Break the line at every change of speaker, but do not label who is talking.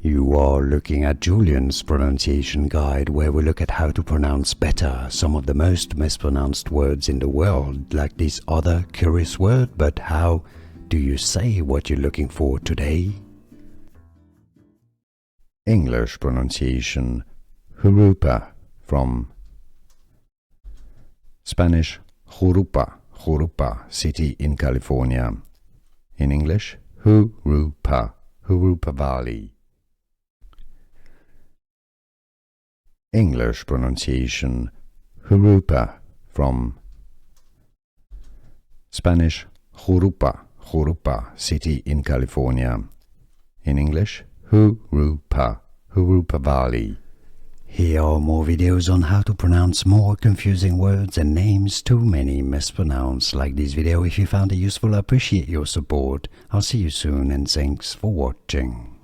You are looking at Julian's pronunciation guide, where we look at how to pronounce better some of the most mispronounced words in the world, like this other curious word. But how do you say what you're looking for today? English pronunciation: Jurupa, from Spanish Jurupa, Jurupa, city in California. In English, Jurupa, Jurupa Valley. English pronunciation: Jurupa, from Spanish Jurupa, Jurupa, city in California. In English, Jurupa, Jurupa Valley. Here are more videos on how to pronounce more confusing words and names too many mispronounced. Like this video if you found it useful. I appreciate your support. I'll see you soon and thanks for watching.